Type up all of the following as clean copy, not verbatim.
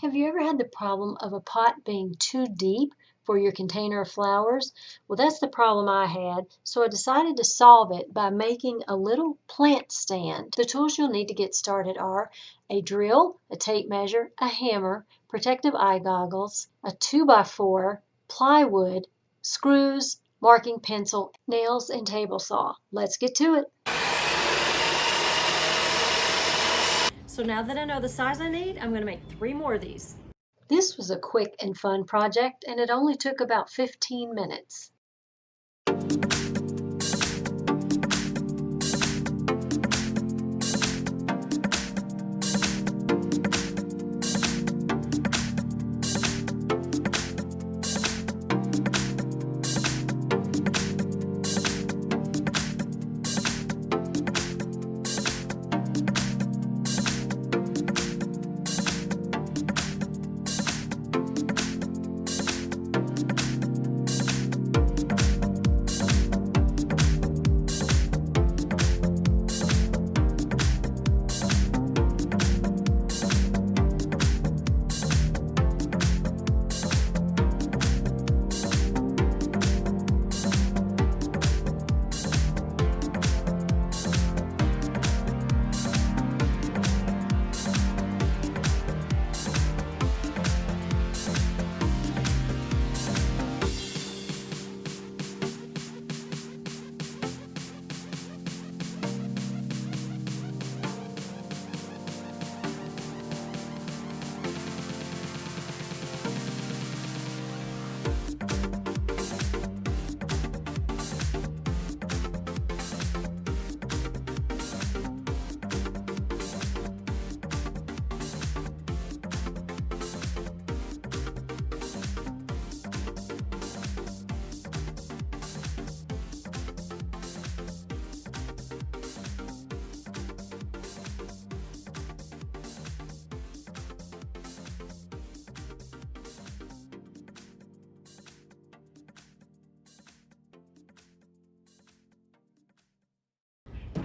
Have you ever had the problem of a pot being too deep for your container of flowers? Well, that's the problem I had, so I decided to solve it by making a little plant stand. The tools you'll need to get started are a drill, a tape measure, a hammer, protective eye goggles, a 2x4, plywood, screws, marking pencil, nails, and table saw. Let's get to it. So now that I know the size I need, I'm going to make 3 more of these. This was a quick and fun project, and it only took about 15 minutes.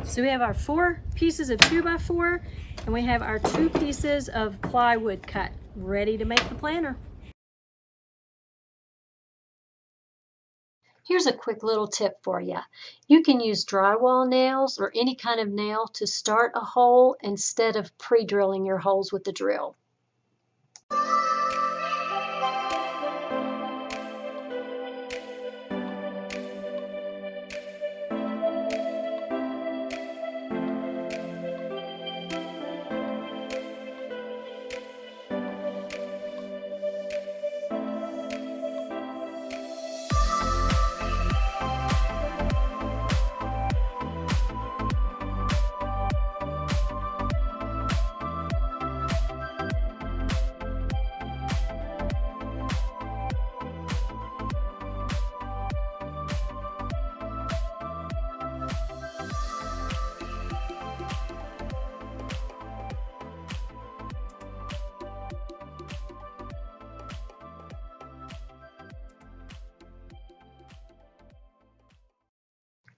So we have our 4 pieces of 2x4 and we have our 2 pieces of plywood cut, ready to make the planter. Here's a quick little tip for you. You can use drywall nails or any kind of nail to start a hole instead of pre-drilling your holes with the drill.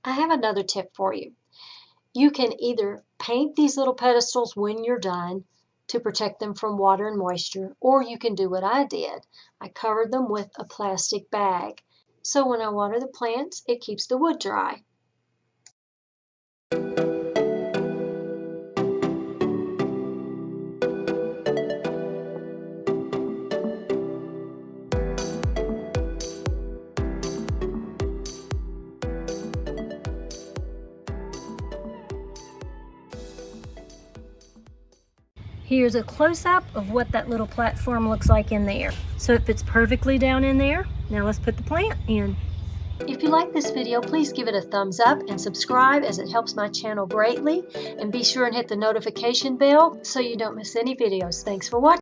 I have another tip for you. You can either paint these little pedestals when you're done to protect them from water and moisture, or you can do what I did. I covered them with a plastic bag. So when I water the plants, it keeps the wood dry. Here's a close-up of what that little platform looks like in there. So it fits perfectly down in there. Now let's put the plant in. If you like this video, please give it a thumbs up and subscribe, as it helps my channel greatly. And be sure and hit the notification bell so you don't miss any videos. Thanks for watching.